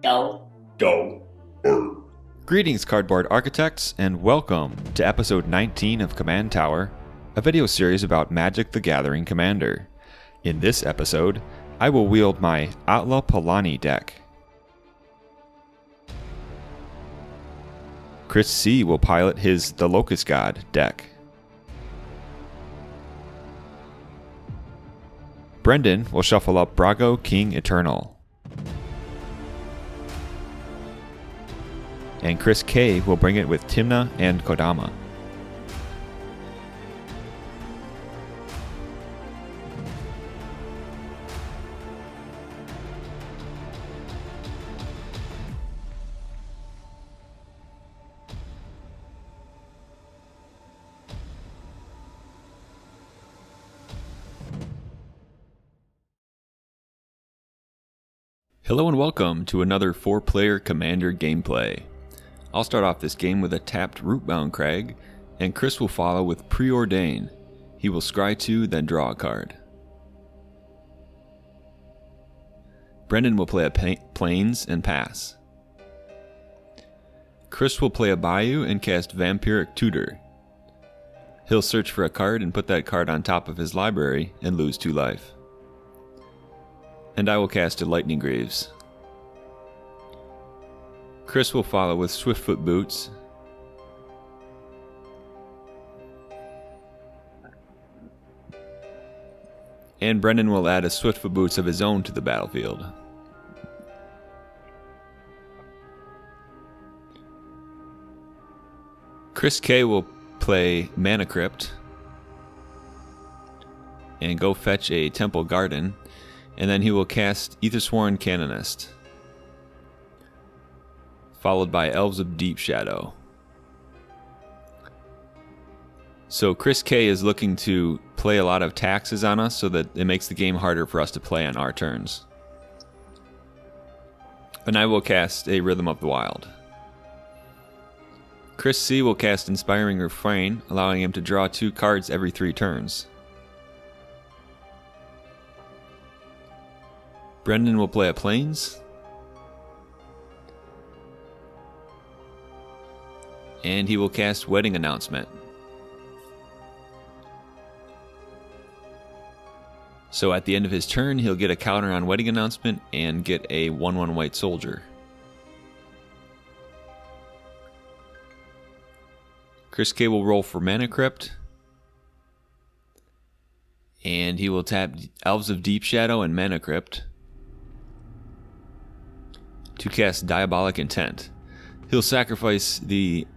Go. Go. Greetings, cardboard architects, and welcome to episode 19 of Command Tower, a video series about Magic the Gathering Commander. In this episode, I will wield my Atla Palani deck. Chris C. will pilot his The Locus God deck. Brendan will shuffle up Brago King Eternal. And Chris K. will bring it with Tymna and Kodama. Hello and welcome to another 4-player Commander gameplay. I'll start off this game with a tapped Rootbound Crag, and Chris will follow with Preordain. He will scry 2, then draw a card. Brendan will play a Plains and pass. Chris will play a Bayou and cast Vampiric Tutor. He'll search for a card and put that card on top of his library and lose 2 life. And I will cast a Lightning Greaves. Chris will follow with Swiftfoot Boots. And Brendan will add a Swiftfoot Boots of his own to the battlefield. Chris K will play Mana Crypt and go fetch a Temple Garden, and then he will cast Aethersworn Canonist, followed by Elves of Deep Shadow. So Chris K is looking to play a lot of taxes on us so that it makes the game harder for us to play on our turns. And I will cast a Rhythm of the Wild. Chris C will cast Inspiring Refrain, allowing him to draw 2 cards every 3 turns. Brendan will play a Plains. And he will cast Wedding Announcement. So at the end of his turn, he'll get a counter on Wedding Announcement and get a 1/1 white soldier. Chris K will roll for Mana Crypt. And he will tap Elves of Deep Shadow and Mana Crypt to cast Diabolic Intent. He'll sacrifice the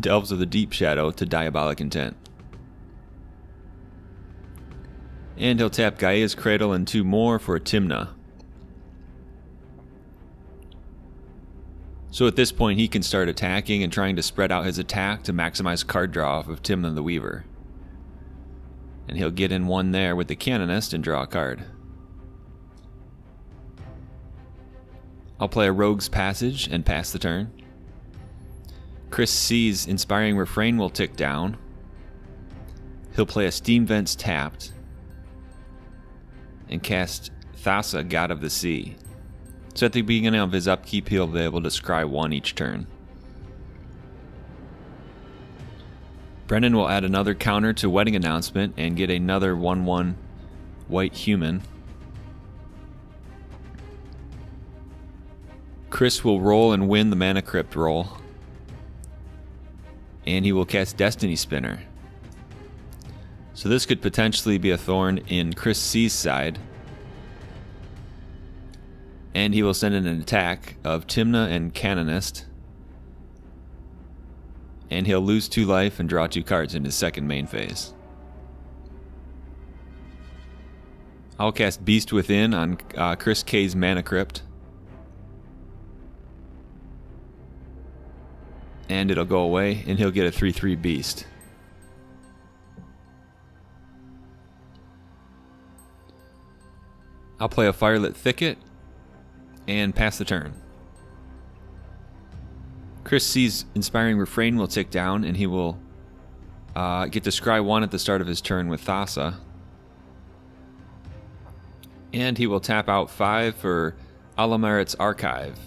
Elves of the Deep Shadow to Diabolic Intent. And he'll tap Gaia's Cradle and 2 more for a Tymna. So at this point he can start attacking and trying to spread out his attack to maximize card draw off of Tymna the Weaver. And he'll get in 1 there with the Canonist and draw a card. I'll play a Rogue's Passage and pass the turn. Chris C's Inspiring Refrain will tick down. He'll play a Steam Vents tapped and cast Thassa, God of the Sea. So at the beginning of his upkeep, he'll be able to scry 1 each turn. Brendan will add another counter to Wedding Announcement and get another 1/1 white human. Chris will roll and win the Mana Crypt roll. And he will cast Destiny Spinner. So this could potentially be a thorn in Chris C's side. And he will send in an attack of Tymna and Canonist. And he'll lose 2 life and draw 2 cards in his second main phase. I'll cast Beast Within on Chris K's Mana Crypt. And it'll go away, and he'll get a 3/3 Beast. I'll play a Firelit Thicket and pass the turn. Chris C's Inspiring Refrain will tick down, and he will get to scry 1 at the start of his turn with Thassa. And he will tap out 5 for Alamerit's Archive.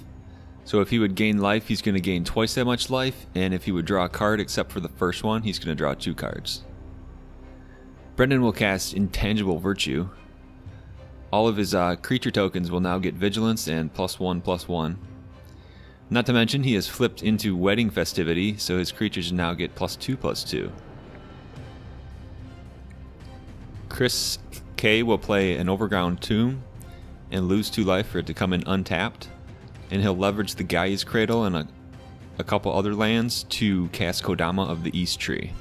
So if he would gain life, he's going to gain twice that much life, and if he would draw a card except for the first one, he's going to draw 2 cards. Brendan will cast Intangible Virtue. All of his creature tokens will now get Vigilance and +1/+1. Not to mention, he has flipped into Wedding Festivity, so his creatures now get +2/+2. Chris K will play an Overground Tomb and lose 2 life for it to come in untapped, and he'll leverage the Gaia's Cradle and a couple other lands to cast Kodama of the East Tree.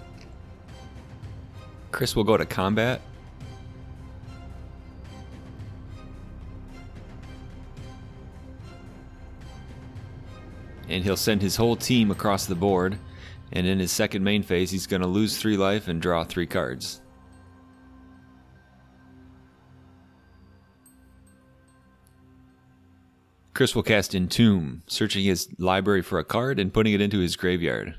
Chris will go to combat. And he'll send his whole team across the board, and in his second main phase he's going to lose 3 life and draw 3 cards. Chris will cast Entomb, searching his library for a card and putting it into his graveyard.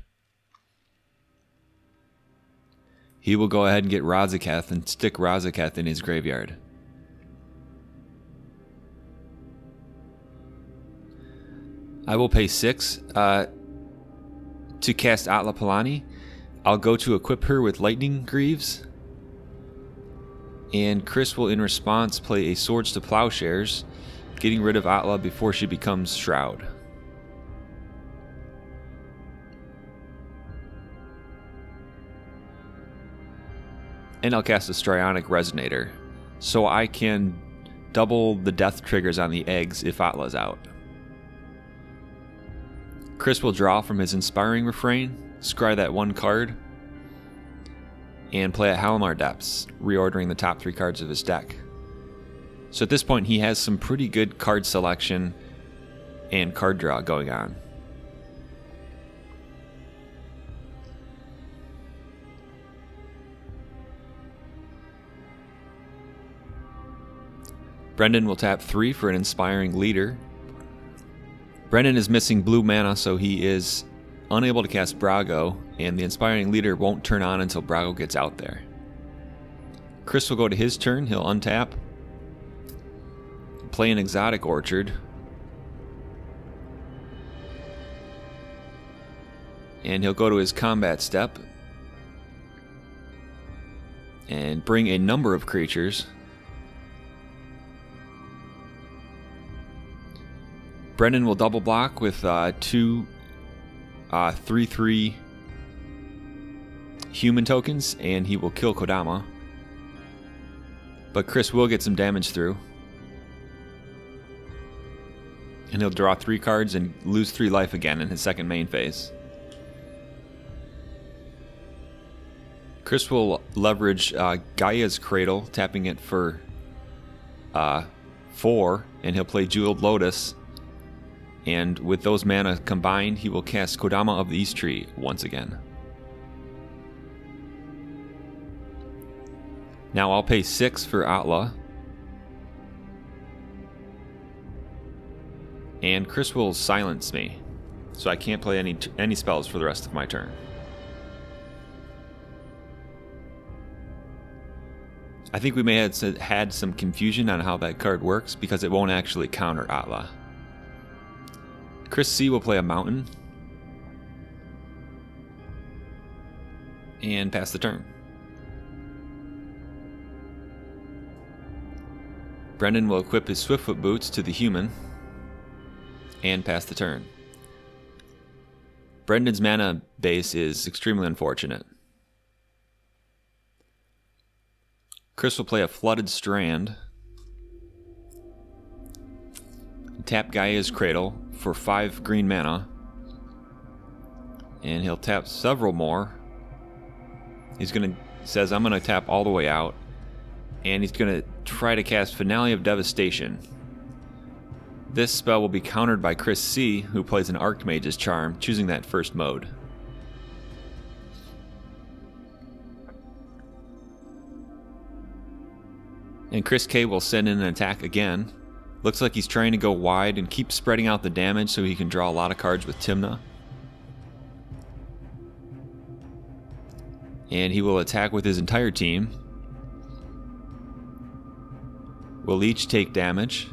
He will go ahead and get Razaketh and stick Razaketh in his graveyard. I will pay 6 to cast Atla Palani. I'll go to equip her with Lightning Greaves. And Chris will, in response, play a Swords to Plowshares, getting rid of Atla before she becomes Shroud. And I'll cast a Strionic Resonator, so I can double the death triggers on the eggs if Atla's out. Chris will draw from his Inspiring Refrain, scry that 1 card, and play at Halimar Depths, reordering the top 3 cards of his deck. So at this point he has some pretty good card selection and card draw going on. Brendan will tap 3 for an Inspiring Leader. Brendan is missing blue mana, so he is unable to cast Brago, and the Inspiring Leader won't turn on until Brago gets out there. Chris will go to his turn. He'll untap, play an Exotic Orchard, and he'll go to his combat step and bring a number of creatures. Brendan will double block with 2 3/3 human tokens, and he will kill Kodama. But Chris will get some damage through. And he'll draw 3 cards and lose 3 life again in his second main phase. Chris will leverage Gaia's Cradle, tapping it for 4, and he'll play Jeweled Lotus. And with those mana combined, he will cast Kodama of the East Tree once again. Now I'll pay 6 for Atla. And Chris will silence me, so I can't play any spells for the rest of my turn. I think we may have had some confusion on how that card works, because it won't actually counter Atla. Chris C will play a Mountain and pass the turn. Brendan will equip his Swiftfoot Boots to the human and pass the turn. Brendan's mana base is extremely unfortunate. Chris will play a Flooded Strand, tap Gaia's Cradle for 5 green mana, and he'll tap several more. Says I'm gonna tap all the way out, and he's gonna try to cast Finale of Devastation. This spell will be countered by Chris C, who plays an Archmage's Charm, choosing that first mode. And Chris K will send in an attack again. Looks like he's trying to go wide and keep spreading out the damage so he can draw a lot of cards with Tymna. And he will attack with his entire team. We'll each take damage.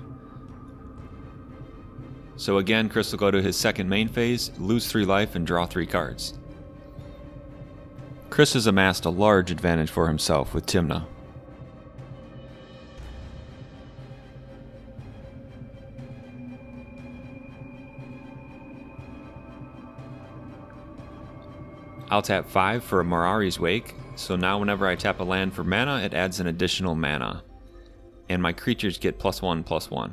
So again, Chris will go to his second main phase, lose 3 life, and draw 3 cards. Chris has amassed a large advantage for himself with Tymna. I'll tap 5 for a Mirari's Wake, so now whenever I tap a land for mana, it adds an additional mana. And my creatures get +1/+1.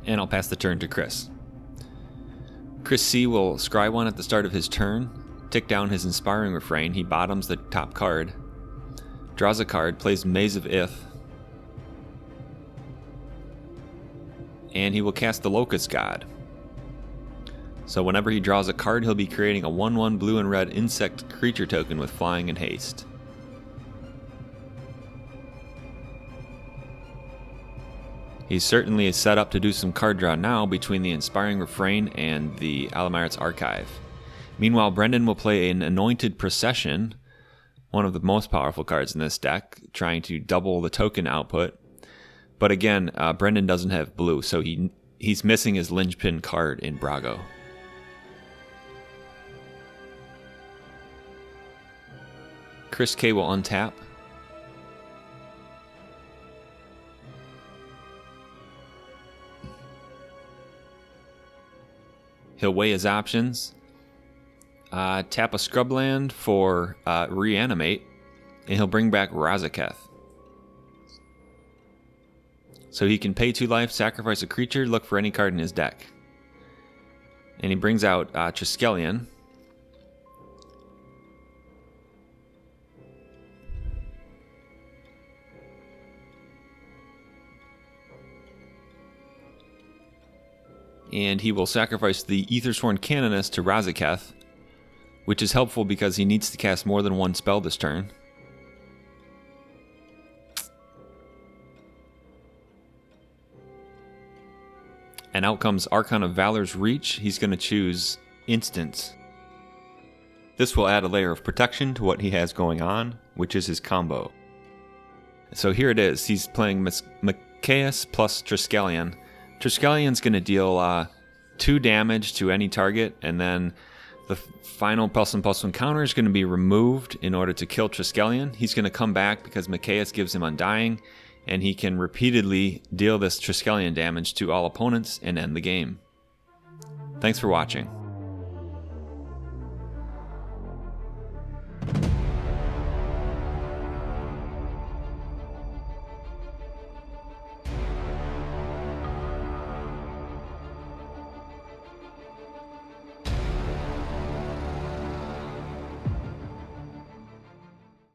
And I'll pass the turn to Chris. Chris C will scry 1 at the start of his turn, tick down his Inspiring Refrain, he bottoms the top card, draws a card, plays Maze of Ith, and he will cast the Locus God. So whenever he draws a card, he'll be creating a 1/1 blue and red insect creature token with flying and haste. He's certainly set up to do some card draw now between the Inspiring Refrain and the Alamirit's Archive. Meanwhile, Brendan will play an Anointed Procession, one of the most powerful cards in this deck, trying to double the token output. But again, Brendan doesn't have blue, so he's missing his linchpin card in Brago. Chris K will untap. He'll weigh his options. Tap a scrubland for Reanimate, and he'll bring back Razaketh. So he can pay 2 life, sacrifice a creature, look for any card in his deck. And he brings out Triskelion. And he will sacrifice the Aethersworn Canonist to Razaketh, which is helpful because he needs to cast more than 1 spell this turn. And out comes Archon of Valor's Reach. He's going to choose Instance. This will add a layer of protection to what he has going on, which is his combo. So here it is. He's playing Mikaeus plus Triskelion. Triskelion's going to deal 2 damage to any target, and then the final +1/+1 counter is going to be removed in order to kill Triskelion. He's going to come back because Mikaeus gives him Undying, and he can repeatedly deal this Triskelion damage to all opponents and end the game. Thanks for watching.